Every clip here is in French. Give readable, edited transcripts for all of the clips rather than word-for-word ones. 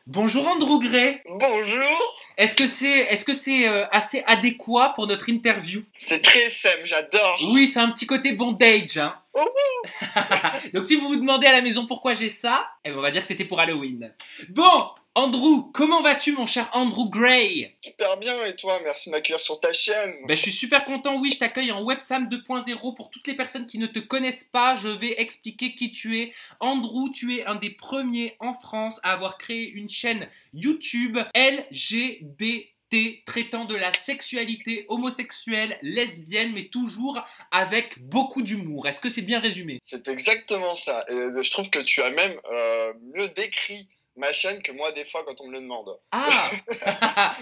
Bonjour Andrew Gray. Bonjour. Est-ce que c'est assez adéquat pour notre interview? C'est très Sam, j'adore. Oui, c'est un petit côté bondage, hein. Ouhou. Donc si vous vous demandez à la maison pourquoi j'ai ça, eh ben, on va dire que c'était pour Halloween. Bon, Andrew, comment vas-tu mon cher Andrew Gray? Super bien, et toi? Merci de m'accueillir sur ta chaîne. Ben, je suis super content, oui, je t'accueille en Websam 2.0. Pour toutes les personnes qui ne te connaissent pas, je vais expliquer qui tu es. Andrew, tu es un des premiers en France à avoir créé une chaîne YouTube LGBT traitant de la sexualité homosexuelle, lesbienne, mais toujours avec beaucoup d'humour. Est-ce que c'est bien résumé? C'est exactement ça. Et je trouve que tu as même mieux décrit ma chaîne que moi des fois quand on me le demande. Ah.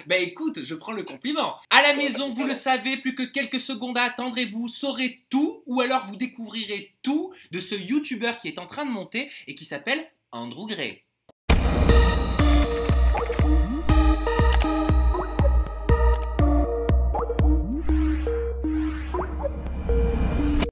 Bah écoute, je prends le compliment. À la maison, vous le savez, plus que quelques secondes à attendre et vous saurez tout, ou alors vous découvrirez tout de ce YouTuber qui est en train de monter et qui s'appelle Andrew Gray.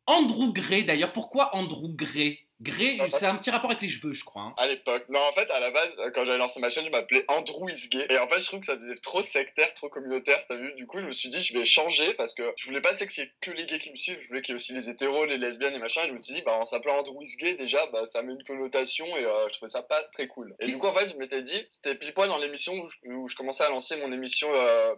Andrew Gray, d'ailleurs, pourquoi Andrew Gray? Gray, c'est un petit rapport avec les cheveux, je crois. Hein. À l'époque. Non, en fait, à la base, quand j'avais lancé ma chaîne, je m'appelais Andrew is gay. Et en fait, je trouve que ça faisait trop sectaire, trop communautaire, t'as vu? Du coup, je me suis dit, je vais changer parce que je voulais pas, tu sais, qu'il y ait que les gays qui me suivent. Je voulais qu'il y ait aussi les hétéros, les lesbiennes et machin. Et je me suis dit, bah, en s'appelant Andrew is gay, déjà, bah, ça met une connotation et je trouvais ça pas très cool. Et du coup, en fait, je m'étais dit, c'était pile poil dans l'émission où je commençais à lancer mon émission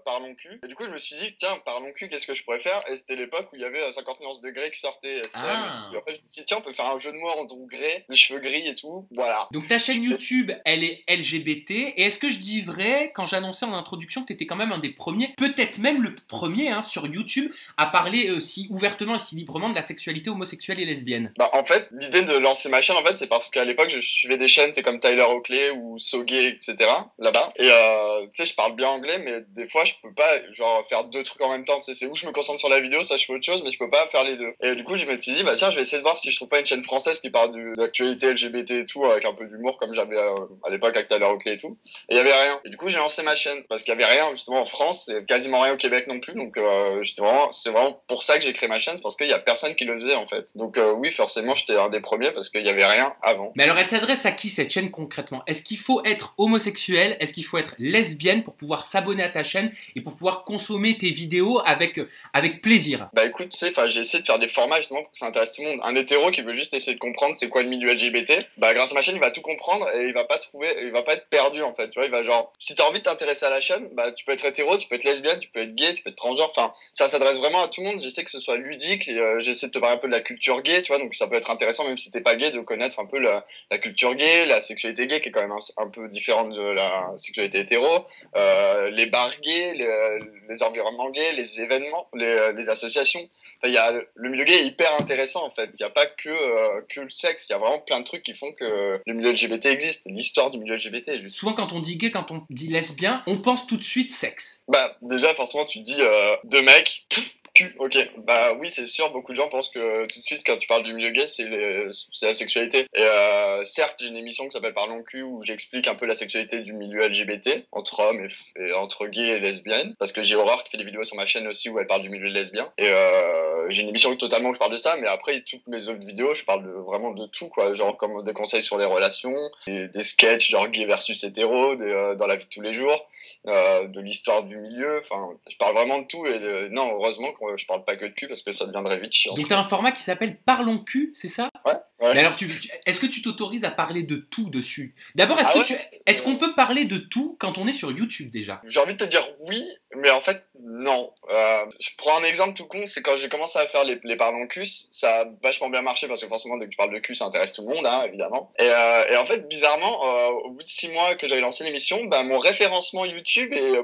Parlons cul. Et du coup, je me suis dit, tiens, Parlons cul, qu'est-ce que je pourrais faire? Et c'était l'époque où il y avait 50 nuances de Grey qui sortait. Ah. Et en fait, je me suis dit, tiens, on peut faire un jeu de mots Andrew Gray, les cheveux gris et tout. Voilà. Donc ta chaîne YouTube, elle est LGBT. Et est-ce que je dis vrai quand j'annonçais en introduction que tu étais quand même un des premiers, peut-être même le premier hein, sur YouTube, à parler si ouvertement et si librement de la sexualité homosexuelle et lesbienne? Bah en fait, l'idée de lancer ma chaîne, en fait, c'est parce qu'à l'époque, je suivais des chaînes, c'est comme Tyler Oakley ou Sogay, etc. là-bas. Et tu sais, je parle bien anglais, mais des fois, je peux pas genre faire deux trucs en même temps. Tu sais, c'est où je me concentre sur la vidéo, ça je fais autre chose, mais je peux pas faire les deux. Et du coup, je me suis dit, bah tiens, je vais essayer de voir si je trouve pas une chaîne française qui parle d'actualité LGBT et tout, avec un peu d'humour comme j'avais à l'époque avec Tyler Oakley et tout. Et il y avait rien. Et du coup, j'ai lancé ma chaîne parce qu'il y avait rien justement en France, et quasiment rien au Québec non plus. Donc c'est vraiment pour ça que j'ai créé ma chaîne, c'est parce qu'il y a personne qui le faisait en fait. Donc oui, forcément, j'étais un des premiers parce qu'il y avait rien avant. Mais alors, elle s'adresse à qui cette chaîne concrètement? Est-ce qu'il faut être homosexuel? Est-ce qu'il faut être lesbienne pour pouvoir s'abonner à ta chaîne et pour pouvoir consommer tes vidéos avec plaisir? Bah écoute, tu sais, j'ai essayé de faire des formats justement pour que ça intéresse tout le monde. Un hétéro qui veut juste essayer de comprendre c'est quoi le milieu LGBT, bah grâce à ma chaîne, il va tout comprendre et il va pas être perdu en fait. Tu vois, il va genre, si t'as envie de t'intéresser à la chaîne, bah tu peux être hétéro, tu peux être lesbienne, tu peux être gay, tu peux être transgenre. Enfin, ça s'adresse vraiment à tout le monde. J'essaie que ce soit ludique. Et, j'essaie de te parler un peu de la culture gay, tu vois, donc ça peut être intéressant même si t'es pas gay de connaître un peu la culture gay, la sexualité gay qui est quand même un peu différente de la sexualité hétéro, les bars gays, les environnements gays, les événements, les associations. Enfin, le milieu gay est hyper intéressant en fait. Il y a pas que le sexe, il y a vraiment plein de trucs qui font que le milieu LGBT existe, l'histoire du milieu LGBT. Juste. Souvent, quand on dit gay, quand on dit lesbien, on pense tout de suite sexe. Bah déjà forcément tu te dis deux mecs. Cul, ok. Bah oui, c'est sûr, beaucoup de gens pensent que tout de suite, quand tu parles du milieu gay, c'est la sexualité. Et certes, j'ai une émission qui s'appelle Parlons cul où j'explique un peu la sexualité du milieu LGBT, entre hommes et entre gays et lesbiennes. Parce que j'ai Aurore qui fait des vidéos sur ma chaîne aussi où elle parle du milieu lesbien. Et j'ai une émission totalement où je parle de ça, mais après, toutes mes autres vidéos, je parle vraiment de tout, quoi. Genre comme des conseils sur les relations, des sketchs genre gay versus hétéro, dans la vie de tous les jours, de l'histoire du milieu. Enfin, je parle vraiment de tout. Et non, heureusement je parle pas que de cul parce que ça deviendrait vite chiant. Donc t'as un format qui s'appelle Parlons cul, c'est ça? Ouais. Ouais. Mais alors, est-ce que tu t'autorises à parler de tout dessus? D'abord, est-ce qu'on peut parler de tout quand on est sur YouTube déjà? J'ai envie de te dire oui, mais en fait non. Je prends un exemple tout con, c'est quand j'ai commencé à faire les Parlons cul, ça a vachement bien marché parce que forcément dès que tu parles de cul, ça intéresse tout le monde, hein, évidemment. Et en fait, bizarrement, au bout de 6 mois que j'avais lancé l'émission, bah mon référencement YouTube est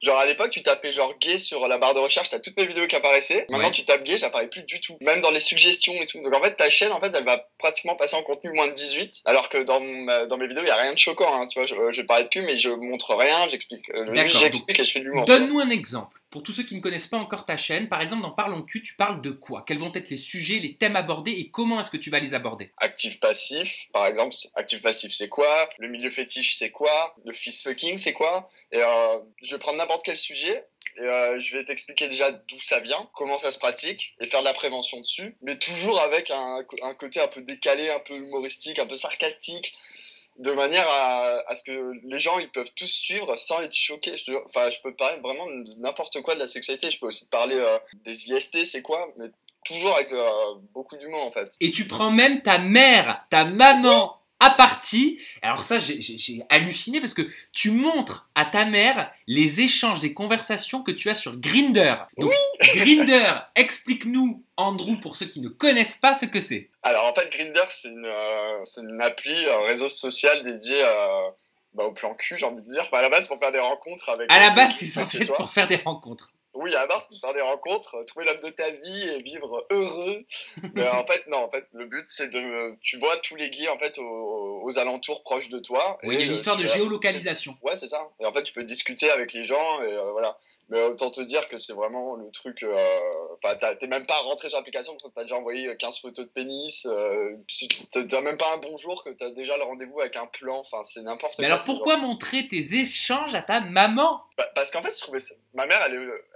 genre à l'époque tu tapais genre gay sur la barre de recherche, t'as toutes mes vidéos qui apparaissaient. Maintenant tu tapes gay, j'apparais plus du tout, même dans les suggestions et tout. Donc en fait ta chaîne, en fait, elle va pratiquement passer en contenu moins de 18, alors que dans mes vidéos il y a rien de choquant, hein, tu vois. Je parle de cul mais je montre rien, j'explique et je fais de l'humour. Donne-nous un exemple. Pour tous ceux qui ne connaissent pas encore ta chaîne, par exemple dans Parlons cul, tu parles de quoi? Quels vont être les sujets, les thèmes abordés et comment est-ce que tu vas les aborder? Actif-passif, par exemple. Actif-passif, c'est quoi? Le milieu fétiche, c'est quoi? Le fist fucking, c'est quoi? Et je vais prendre n'importe quel sujet. Et je vais t'expliquer déjà d'où ça vient, comment ça se pratique, et faire de la prévention dessus, mais toujours avec un côté un peu décalé, un peu humoristique, un peu sarcastique. de manière à ce que les gens ils peuvent tous suivre sans être choqués. Enfin, je peux parler vraiment de n'importe quoi de la sexualité. Je peux aussi te parler des IST, c'est quoi, mais toujours avec beaucoup d'humour en fait. Et tu prends même ta mère, ta maman à partie. Alors ça, j'ai halluciné parce que tu montres à ta mère les échanges, des conversations que tu as sur Grindr. Donc, oui. Grindr, explique-nous, Andrew, pour ceux qui ne connaissent pas ce que c'est. Alors en fait, Grindr, c'est une appli, un réseau social dédié au plan cul, j'ai envie de dire. Enfin, à la base, pour faire des rencontres avec... À la base, c'est censé être pour faire des rencontres. Oui, à la base, pour faire des rencontres, trouver l'homme de ta vie et vivre heureux. Mais en fait, non, en fait, le but, c'est tu vois tous les gays, en fait, aux alentours proches de toi. Oui, il y a une histoire de géolocalisation. Ouais, c'est ça. Et en fait, tu peux discuter avec les gens et voilà. Mais autant te dire que c'est vraiment le truc... Enfin, t'es même pas rentré sur l'application, t'as déjà envoyé 15 photos de pénis. T'as même pas un bonjour que t'as déjà le rendez-vous avec un plan. Enfin, c'est n'importe quoi. Mais alors, pourquoi montrer tes échanges à ta maman? Parce qu'en fait, je trouvais ça... Ma mère,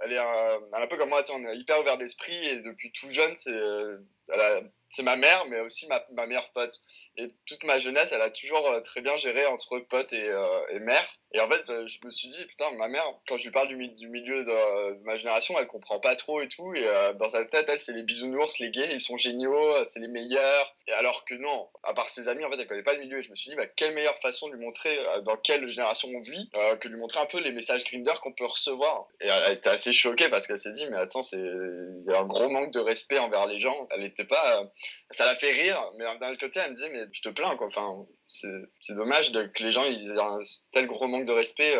elle est un peu comme moi, on est hyper ouvert d'esprit et depuis tout jeune, c'est ma mère, mais aussi ma meilleure pote. Et toute ma jeunesse, elle a toujours très bien géré entre pote et mère. Et en fait, je me suis dit, putain, ma mère, quand je lui parle du milieu de ma génération, elle comprend pas trop et tout. Et dans sa tête, c'est les bisounours, les gays, ils sont géniaux, c'est les meilleurs. Et alors que non, à part ses amis, en fait, elle connaît pas le milieu. Et je me suis dit, quelle meilleure façon de lui montrer dans quelle génération on vit que de lui montrer un peu les messages Grindr qu'on peut recevoir. Et elle a été assez choquée parce qu'elle s'est dit, mais attends, il y a un gros manque de respect envers les gens. Elle était pas... ça l'a fait rire, mais d'un autre côté, elle me disait, mais je te plains, quoi. Enfin, c'est dommage que les gens ils aient un tel gros manque de respect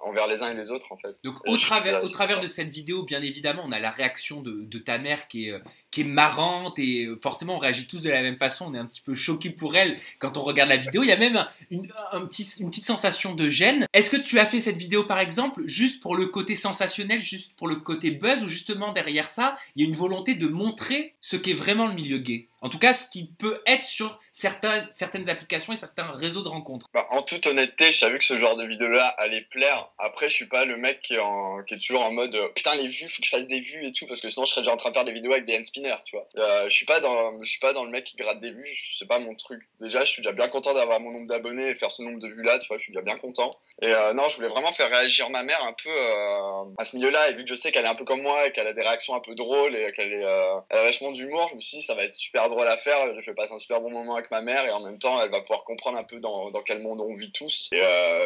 envers les uns et les autres, en fait. Donc, au travers de cette vidéo, bien évidemment, on a la réaction de ta mère qui est marrante et forcément, on réagit tous de la même façon. On est un petit peu choqués pour elle quand on regarde la vidéo. Il y a même une petite sensation de gêne. Est-ce que tu as fait cette vidéo, par exemple, juste pour le côté sensationnel, juste pour le côté buzz, ou justement derrière ça, il y a une volonté de montrer ce qu'est vraiment le milieu gay? En tout cas, ce qui peut être sur certaines applications et certains réseaux de rencontres. En toute honnêteté, je savais que ce genre de vidéo-là allait plaire. Après, je suis pas le mec qui est toujours en mode putain, les vues, faut que je fasse des vues et tout, parce que sinon je serais déjà en train de faire des vidéos avec des hand spinners, tu vois. Je suis pas dans le mec qui gratte des vues, c'est pas mon truc. Déjà, je suis déjà bien content d'avoir mon nombre d'abonnés et faire ce nombre de vues-là, tu vois, je suis déjà bien content. Et non, je voulais vraiment faire réagir ma mère un peu à ce milieu-là, et vu que je sais qu'elle est un peu comme moi et qu'elle a des réactions un peu drôles et qu'elle a vachement d'humour, je me suis dit ça va être super drôle à faire. Je vais passer un super bon moment avec ma mère et en même temps elle va pouvoir comprendre un peu dans quel monde on vit tous. Et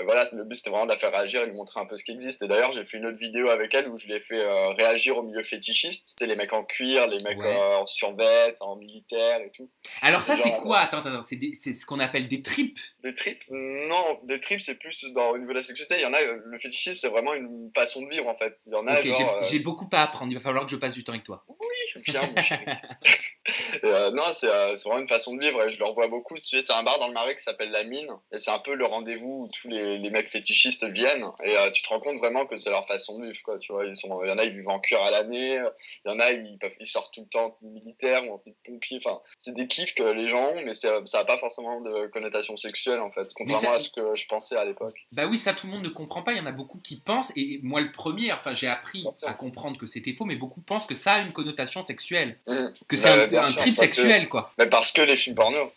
voilà, le but c'était vraiment de la faire réagir et lui montrer un peu ce qui existe. Et d'ailleurs j'ai fait une autre vidéo avec elle où je l'ai fait réagir au milieu fétichiste. Tu sais, les mecs en cuir, les mecs en survêt, en militaire et tout. Alors ça c'est quoi? Attends, c'est ce qu'on appelle des tripes. Des tripes? Non, des tripes c'est plus au niveau de la sexualité. Il y en a, le fétichisme c'est vraiment une façon de vivre en fait. Il y en a j'ai beaucoup à apprendre, il va falloir que je passe du temps avec toi. Oui, bien. Non, c'est vraiment une façon de vivre et je le revois beaucoup. Tu sais, t'as un bar dans le Marais qui s'appelle La Mine et c'est un peu le rendez-vous où tous les mecs fétichistes viennent et tu te rends compte vraiment que c'est leur façon de vivre, quoi. Tu vois, il y en a, ils vivent en cuir à l'année, il y en a, ils sortent tout le temps militaire ou en pompier. Enfin, c'est des kiffs que les gens ont, mais ça a pas forcément de connotation sexuelle en fait, contrairement à ce que je pensais à l'époque. Bah oui, ça tout le monde ne comprend pas. Il y en a beaucoup qui pensent et moi le premier. Enfin, j'ai appris à comprendre que c'était faux, mais beaucoup pensent que ça a une connotation sexuelle, que c'est un trip sexuel, quoi. Mais parce que les films porno.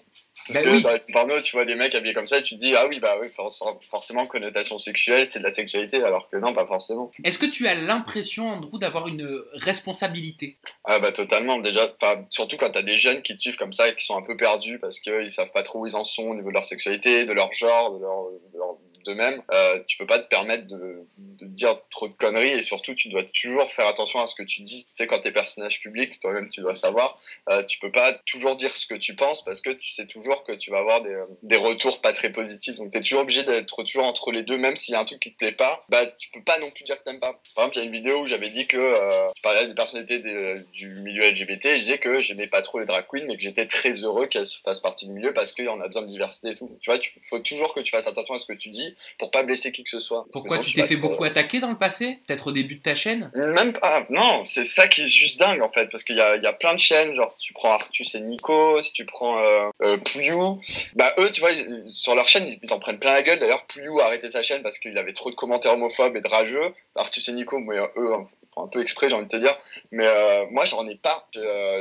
Parce que dans les films porno, tu vois des mecs habillés comme ça et tu te dis, ah oui, forcément, connotation sexuelle, c'est de la sexualité, alors que non, pas forcément. Est-ce que tu as l'impression, Andrew, d'avoir une responsabilité? Ah bah totalement, déjà, surtout quand t'as des jeunes qui te suivent comme ça et qui sont un peu perdus parce qu'ils savent pas trop où ils en sont au niveau de leur sexualité, de leur genre, d'eux-mêmes, tu peux pas te permettre de dire trop de conneries et surtout tu dois toujours faire attention à ce que tu dis. Tu sais, quand t'es personnage public, toi-même tu dois savoir, tu peux pas toujours dire ce que tu penses parce que tu sais toujours que tu vas avoir des retours pas très positifs, donc t'es toujours obligé d'être toujours entre les deux, même s'il y a un truc qui te plaît pas, tu peux pas non plus dire que t'aimes pas. Par exemple, il y a une vidéo où j'avais dit que je parlais des personnalités du milieu LGBT et je disais que j'aimais pas trop les drag queens mais que j'étais très heureux qu'elles fassent partie du milieu parce qu'on a besoin de diversité et tout. Tu vois, faut toujours que tu fasses attention à ce que tu dis pour pas blesser qui que ce soit. Pourquoi tu t'es fait beaucoup attaquer attaqué dans le passé? Peut-être au début de ta chaîne? Même pas, non, c'est ça qui est juste dingue en fait, parce qu'il y a plein de chaînes, genre si tu prends Artus et Nico, si tu prends Pouillou, bah eux, tu vois, sur leur chaîne, ils en prennent plein la gueule. D'ailleurs, Pouillou a arrêté sa chaîne parce qu'il avait trop de commentaires homophobes et de rageux. Artus et Nico, mais eux, font un peu exprès, j'ai envie de te dire. Mais moi, j'en ai pas.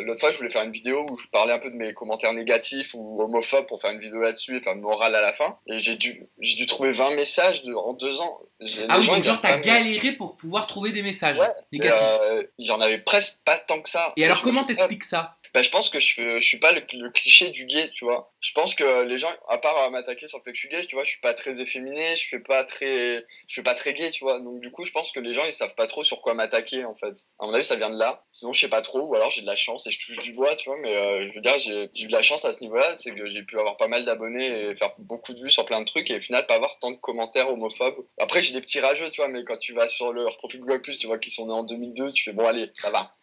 L'autre fois, je voulais faire une vidéo où je parlais un peu de mes commentaires négatifs ou homophobes pour faire une vidéo là-dessus et faire une morale à la fin. Et j'ai dû trouver 20 messages en 2 ans. Ah oui, donc genre t'as galéré pour pouvoir trouver des messages négatifs. Il y en avait presque pas tant que ça. Et alors comment t'expliques ça? Bah, je pense que je suis pas le cliché du gay, tu vois. Je pense que les gens, à part m'attaquer sur le fait que je suis gay, tu vois, je suis pas très efféminé, je fais pas très gay, tu vois. Donc, du coup, je pense que les gens, ils savent pas trop sur quoi m'attaquer, en fait. À mon avis, ça vient de là. Sinon, je sais pas trop, ou alors j'ai de la chance et je touche du bois, tu vois, mais je veux dire, j'ai eu de la chance à ce niveau-là, c'est que j'ai pu avoir pas mal d'abonnés et faire beaucoup de vues sur plein de trucs et au final, pas avoir tant de commentaires homophobes. Après, j'ai des petits rageux, tu vois, mais quand tu vas sur leur profil Google+, tu vois qu'ils sont nés en 2002, tu fais, bon, allez, ça va.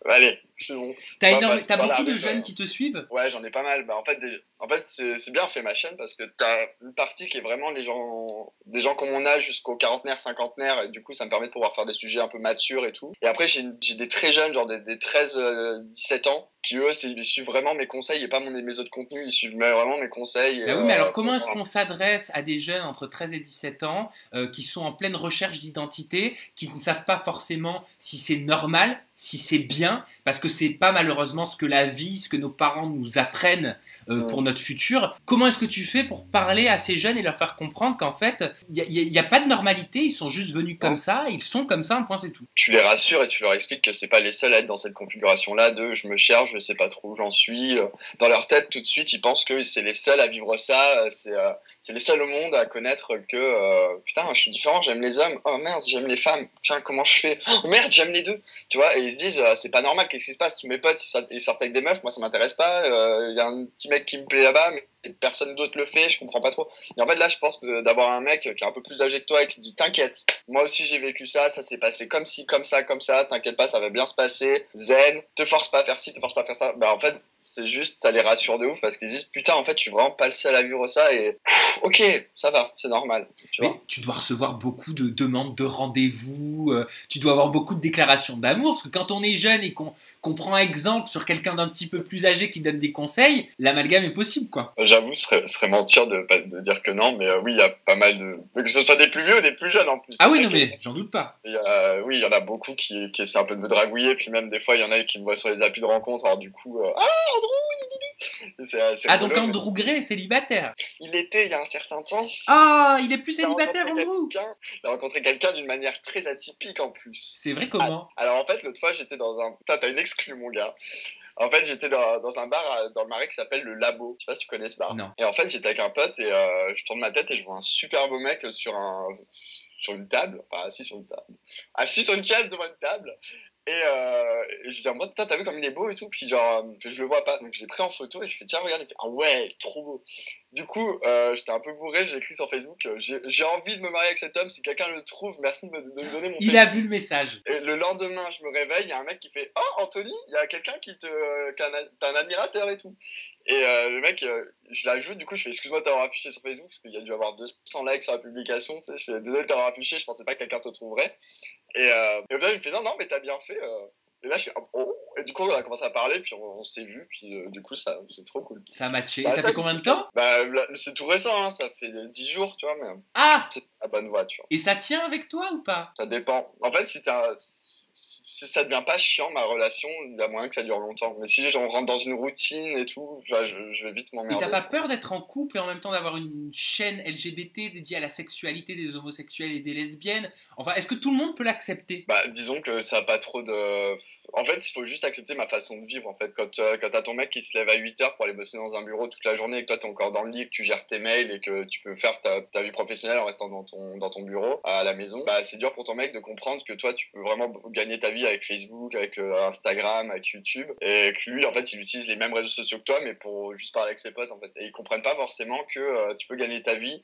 Allez, c'est bon. T'as beaucoup de jeunes qui te suivent? Ouais, j'en ai pas mal. Bah, en fait, c'est bien fait ma chaîne parce que t'as une partie qui est vraiment des gens comme mon âge jusqu'aux quarantenaires, cinquantenaires, et du coup, ça me permet de pouvoir faire des sujets un peu matures et tout. Et après, j'ai des très jeunes, genre des 13, 17 ans, qui eux, ils suivent vraiment mes conseils et pas mes autres contenus, ils suivent vraiment mes conseils. Bah oui, mais alors comment est-ce qu'on s'adresse à des jeunes entre 13 et 17 ans qui sont en pleine recherche d'identité, qui ne savent pas forcément si c'est normal, si c'est bien, parce que c'est pas malheureusement ce que la vie, ce que nos parents nous apprennent pour notre futur. Comment est-ce que tu fais pour parler à ces jeunes et leur faire comprendre qu'en fait, il y a pas de normalité, ils sont juste venus comme ça, ils sont comme ça, un point c'est tout. Tu les rassures et tu leur expliques que c'est pas les seuls à être dans cette configuration-là de je me cherche, je sais pas trop où j'en suis. Dans leur tête, tout de suite, ils pensent que c'est les seuls à vivre ça, c'est les seuls au monde à connaître que putain, je suis différent, j'aime les hommes, oh merde, j'aime les femmes, tiens, comment je fais, oh merde, j'aime les deux, tu vois, et ils se disent c'est pas normal, qu'est-ce qui se passe, tous mes potes ils sortent avec des meufs, moi ça m'intéresse pas, y a un petit mec qui me plaît là-bas, mais personne d'autre le fait, je comprends pas trop. Et en fait là, je pense que d'avoir un mec qui est un peu plus âgé que toi et qui dit t'inquiète, moi aussi j'ai vécu ça, ça s'est passé comme ci, comme ça, t'inquiète pas, ça va bien se passer, zen, te force pas à faire ci, te force pas à faire ça. Bah en fait, c'est juste, ça les rassure de ouf parce qu'ils disent putain, en fait, je suis vraiment pas le seul à vivre ça et ok, ça va, c'est normal. Mais tu dois recevoir beaucoup de demandes de rendez-vous, tu dois avoir beaucoup de déclarations d'amour, parce que quand on est jeune et qu'on prend exemple sur quelqu'un d'un petit peu plus âgé qui donne des conseils, l'amalgame est possible, quoi. J'avoue, ce serait mentir de dire que non, mais oui, il y a pas mal de... Que ce soit des plus vieux ou des plus jeunes en plus. Ah oui, non mais j'en doute pas. Oui, il y en a beaucoup qui essaient un peu de me dragouiller, puis même des fois, il y en a qui me voient sur les applis de rencontre, alors du coup, Andrew, c'est donc Andrew Gray est célibataire. Il était il y a un certain temps. Ah, il est plus célibataire, Andrew. Il a rencontré quelqu'un d'une manière très atypique en plus. C'est vrai, comment? Alors en fait, l'autre fois, j'étais dans un... Putain, t'as une exclue, mon gars. En fait, j'étais dans un bar dans le Marais qui s'appelle le Labo. Je sais pas si tu connais ce bar. Non. Et en fait, j'étais avec un pote et je tourne ma tête et je vois un super beau mec sur une table. Enfin, assis sur une table. Assis sur une chaise devant une table. Et je dis en mode, putain, t'as vu comme il est beau et tout. Puis genre, je le vois pas. Donc je l'ai pris en photo et je fais, tiens, regarde. Il fait, ah ouais, trop beau. Du coup, j'étais un peu bourré, j'ai écrit sur Facebook, j'ai envie de me marier avec cet homme, si quelqu'un le trouve, merci de me donner mon Facebook. Il a vu le message. Et le lendemain, je me réveille, il y a un mec qui fait, oh Anthony, il y a quelqu'un t'es un admirateur et tout. Et le mec, je l'ajoute, du coup, je fais, excuse-moi de t'avoir affiché sur Facebook, parce qu'il y a dû avoir 200 likes sur la publication, tu sais, je fais, désolé de t'avoir affiché, je pensais pas que quelqu'un te trouverait. Et au final, il me fait, non, mais t'as bien fait. Et là, je fais, oh. Et du coup, on a commencé à parler, puis on s'est vu, puis du coup, c'est trop cool. Ça a matché. Ça fait combien de temps? Bah, c'est tout récent, hein, ça fait 10 jours, tu vois, mais. Ah! C'est la bonne voie, tu vois. Et ça tient avec toi ou pas? Ça dépend. En fait, si ça devient pas chiant, ma relation, il y a moyen que ça dure longtemps. Mais si on rentre dans une routine et tout, je vais vite m'emmerder. Et t'as pas peur d'être en couple et en même temps d'avoir une chaîne LGBT dédiée à la sexualité des homosexuels et des lesbiennes? Enfin, est-ce que tout le monde peut l'accepter? Bah, disons que ça a pas trop de... En fait, il faut juste accepter ma façon de vivre, en fait. Quand t'as ton mec qui se lève à 8h pour aller bosser dans un bureau toute la journée et que toi t'es encore dans le lit, que tu gères tes mails et que tu peux faire ta vie professionnelle en restant dans ton bureau, à la maison, bah, c'est dur pour ton mec de comprendre que toi tu peux vraiment gagner gagner ta vie avec Facebook, avec Instagram, avec YouTube, et que lui en fait il utilise les mêmes réseaux sociaux que toi, mais pour juste parler avec ses potes en fait. Et ils comprennent pas forcément que tu peux gagner ta vie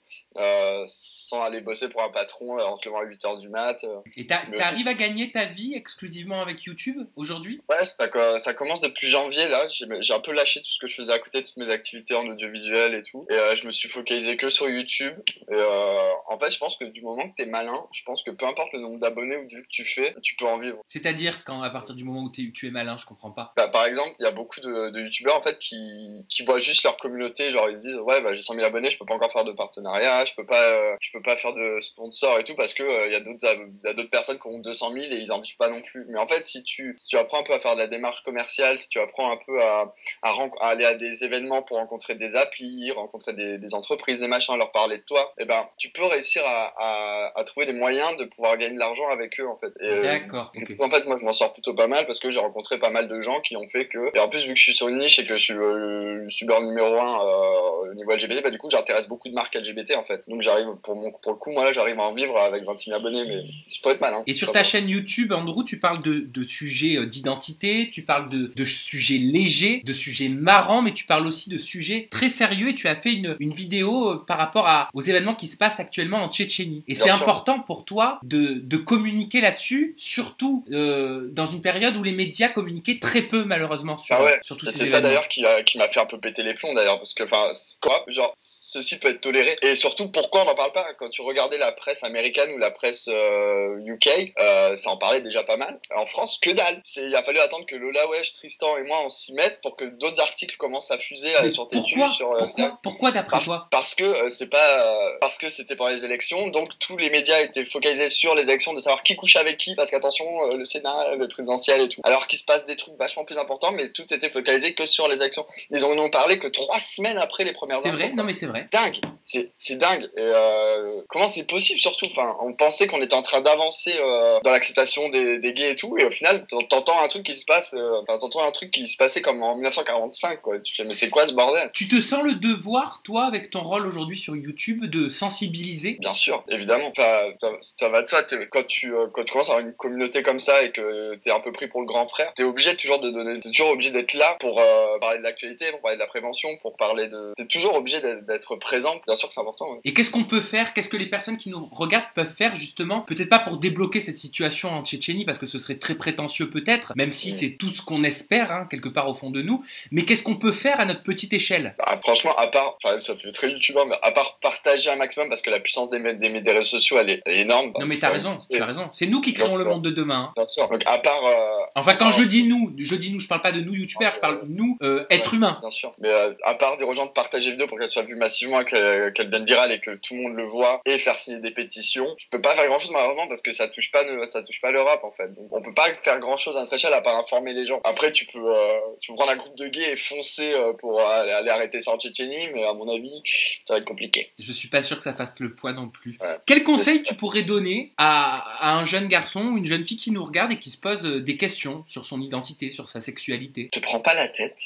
sans aller bosser pour un patron en te levant à 8h du mat. Et t'arrives à gagner ta vie exclusivement avec YouTube aujourd'hui? Ouais, ça commence depuis janvier là. J'ai un peu lâché tout ce que je faisais à côté, toutes mes activités en audiovisuel et tout. Et je me suis focalisé que sur YouTube. Et en fait, je pense que du moment que t'es malin, je pense que peu importe le nombre d'abonnés ou de vues que tu fais, tu peux en vivre. C'est-à-dire à partir du moment où tu es malin, je comprends pas. Bah, par exemple, il y a beaucoup de youtubeurs en fait qui voient juste leur communauté, genre ils se disent ouais bah j'ai 100 000 abonnés, je peux pas encore faire de partenariat, je peux pas faire de sponsor et tout parce que il y a d'autres personnes qui ont 200 000 et ils en vivent pas non plus. Mais en fait, si tu apprends un peu à faire de la démarche commerciale, si tu apprends un peu à aller à des événements pour rencontrer des applis, rencontrer des entreprises, des machins, leur parler de toi, et ben tu peux réussir à trouver des moyens de pouvoir gagner de l'argent avec eux en fait. D'accord. Okay. En fait, moi je m'en sors plutôt pas mal parce que j'ai rencontré pas mal de gens qui ont fait que, et en plus vu que je suis sur une niche et que je suis le youtubeur numéro 1 au niveau LGBT, bah du coup j'intéresse beaucoup de marques LGBT en fait. Donc j'arrive pour le coup, moi là j'arrive à en vivre avec 26 000 abonnés, mais il faut être malin. Et sur ta chaîne YouTube, Andrew, tu parles de sujets d'identité, tu parles de sujets légers, de sujets marrants, mais tu parles aussi de sujets très sérieux, et tu as fait une vidéo par rapport aux événements qui se passent actuellement en Tchétchénie. Et c'est important pour toi de communiquer là-dessus, surtout dans une période où les médias communiquaient très peu malheureusement sur tous ces événements. C'est ça d'ailleurs qui m'a fait un peu péter les plombs d'ailleurs, parce que quoi, genre ceci peut être toléré, et surtout pourquoi on n'en parle pas? Quand tu regardais la presse américaine ou la presse UK, ça en parlait déjà pas mal. En France, que dalle. Il a fallu attendre que Lola Wesh, Tristan et moi on s'y mette pour que d'autres articles commencent à fuser sur TQ. Pourquoi d'après toi? Parce que parce que c'était pendant les élections, donc tous les médias étaient focalisés sur les élections, de savoir qui couche avec qui, parce qu'attention, le Sénat, le présidentiel et tout. Alors qu'il se passe des trucs vachement plus importants, mais tout était focalisé que sur les élections. Ils en ont parlé que 3 semaines après les premières infos. C'est vrai, non mais c'est vrai. Dingue, c'est dingue. Et comment c'est possible surtout? Enfin, on pensait qu'on était en train d'avancer dans l'acceptation des gays et tout, et au final, t'entends un truc qui se passe, t'entends un truc qui se passait comme en 1945, quoi. Tu fais, mais c'est quoi ce bordel? Tu te sens le devoir, toi, avec ton rôle aujourd'hui sur YouTube, de sensibiliser? Bien sûr, évidemment. Enfin, ça va de soi. Quand tu commences à avoir une communauté comme ça et que t'es un peu pris pour le grand frère, t'es toujours obligé d'être là pour parler de l'actualité, pour parler de la prévention, t'es toujours obligé d'être présent. Bien sûr que c'est important. Ouais. Et qu'est-ce qu'on peut faire? Qu'est-ce que les personnes qui nous regardent peuvent faire justement? Peut-être pas pour débloquer cette situation en Tchétchénie, parce que ce serait très prétentieux peut-être, même si c'est tout ce qu'on espère, hein, quelque part au fond de nous. Mais qu'est-ce qu'on peut faire à notre petite échelle? Franchement, ça fait très youtubeur, mais à part partager un maximum, parce que la puissance des réseaux sociaux, elle est énorme. Non mais t'as raison, tu as raison. C'est nous qui créons le monde de demain. Hein. Bien sûr. Donc à part. Enfin, quand je dis nous, je parle pas de nous youtubeurs, je parle nous êtres humains. Bien sûr. Mais à part des gens de partager les vidéos pour qu'elles soient vues massivement et qu'elles deviennent virales et que tout le monde le voit et faire signer des pétitions, je peux pas faire grand chose malheureusement parce que ça touche pas le rap en fait. Donc on peut pas faire grand chose à notre échelle à part informer les gens. Après tu peux prendre un groupe de gays et foncer pour aller arrêter ça en Tchétchénie, mais à mon avis ça va être compliqué. Je suis pas sûr que ça fasse le poids non plus. Ouais. Quel conseil tu pourrais donner à un jeune garçon ou une jeune fille qui nous regarde et qui se pose des questions sur son identité, sur sa sexualité? Te prends pas la tête.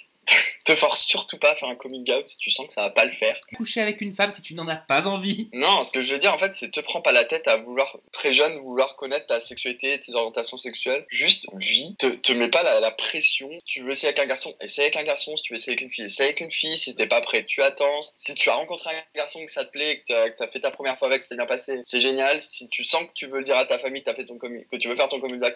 Te force surtout pas à faire un coming out si tu sens que ça va pas le faire. Coucher avec une femme si tu n'en as pas envie. Non, ce que je veux dire en fait, c'est te prends pas la tête à vouloir, très jeune, vouloir connaître ta sexualité, tes orientations sexuelles. Juste vis, te mets pas la pression. Si tu veux essayer avec un garçon, essaye avec un garçon. Si tu veux essayer avec une fille, essaye avec une fille. Si t'es pas prêt, tu attends. Si tu as rencontré un garçon que ça te plaît, que t'as fait ta première fois avec, c'est bien passé, c'est génial. Si tu sens que tu veux le dire à ta famille, que tu veux faire ton coming out,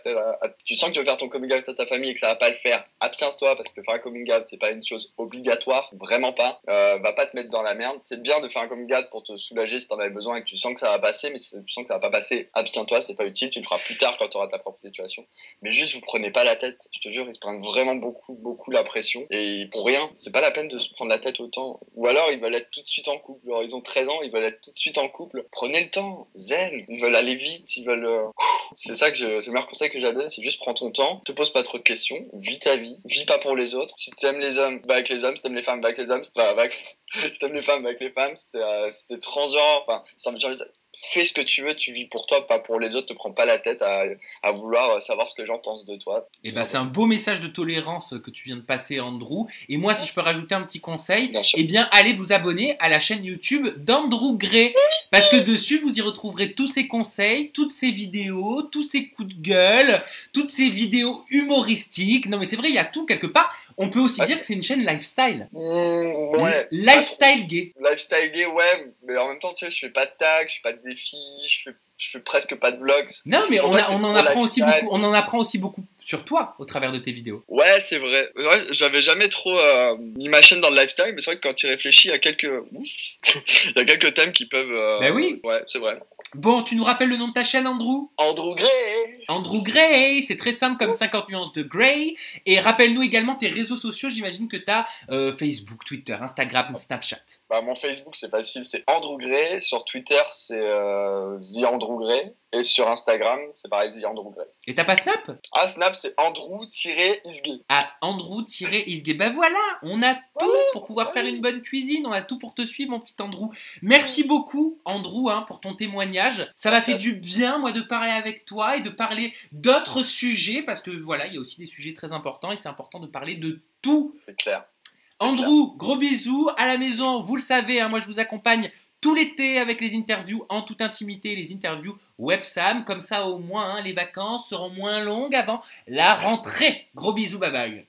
tu sens que tu veux faire ton coming out à ta famille et que ça va pas le faire, abstiens-toi parce que faire un coming out, c'est pas une chose obligatoire, vraiment pas. Va pas te mettre dans la merde. C'est bien de faire un coming out pour te soulager si t'en avais besoin et que tu sens que ça va passer, mais si tu sens que ça va pas passer, abstiens-toi, c'est pas utile, tu le feras plus tard quand tu auras ta propre situation. Mais juste vous prenez pas la tête, je te jure, ils se prennent vraiment beaucoup la pression et pour rien, c'est pas la peine de se prendre la tête autant. Ou alors ils veulent être tout de suite en couple, alors ils ont 13 ans, ils veulent être tout de suite en couple. Prenez le temps, zen, ils veulent aller vite, ils veulent c'est le meilleur conseil que j'ai à donner, c'est juste prends ton temps, te pose pas trop de questions, vis ta vie, vis pas pour les autres. Si t'aimes les hommes, va avec les hommes, si t'aimes les femmes, va avec les hommes, si t'aimes les femmes, va avec les femmes, si t'es transgenre, enfin, fais ce que tu veux, tu vis pour toi, pas pour les autres, te prends pas la tête à vouloir savoir ce que les gens pensent de toi. Et bah, c'est un beau message de tolérance que tu viens de passer, Andrew. Et moi, si je peux rajouter un petit conseil, eh bien, allez vous abonner à la chaîne YouTube d'Andrew Gray. Parce que dessus, vous y retrouverez tous ses conseils, toutes ses vidéos, tous ses coups de gueule, toutes ses vidéos humoristiques. Non, mais c'est vrai, il y a tout quelque part. On peut aussi dire que c'est une chaîne lifestyle. Ouais. Lifestyle gay. Lifestyle gay, ouais. Mais en même temps, tu sais, je fais pas de tag, je fais pas de défis, je fais presque pas de vlogs. Non, mais on en apprend aussi beaucoup. On en apprend aussi beaucoup sur toi au travers de tes vidéos. Ouais, c'est vrai. Ouais, j'avais jamais trop mis ma chaîne dans le lifestyle, mais c'est vrai que quand tu réfléchis, il y a il y a quelques thèmes qui peuvent. Ben oui. Ouais, c'est vrai. Bon, tu nous rappelles le nom de ta chaîne, Andrew? Andrew Gray. Andrew Gray, c'est très simple comme 50 nuances de Grey. Et rappelle-nous également tes réseaux sociaux, j'imagine que tu as Facebook, Twitter, Instagram, Snapchat. Bah, mon Facebook, c'est facile, c'est Andrew Gray. Sur Twitter, c'est The Andrew Gray. Et sur Instagram, c'est pareil, The Andrew Gray. Et t'as pas Snap? Ah, Snap, c'est Andrew-Isgay. Ah, Andrew-Isgay. Ben voilà, on a tout pour pouvoir faire une bonne cuisine. On a tout pour te suivre, mon petit Andrew. Merci beaucoup, Andrew, pour ton témoignage. Ça m'a fait du bien, moi, de parler avec toi et de parler d'autres sujets. Parce que voilà, il y a aussi des sujets très importants et c'est important de parler de tout. C'est clair. Andrew, gros bisous. À la maison, vous le savez, moi, je vous accompagne tout l'été avec les interviews en toute intimité, les interviews Websam. Comme ça, au moins, les vacances seront moins longues avant la rentrée. Gros bisous, bye bye.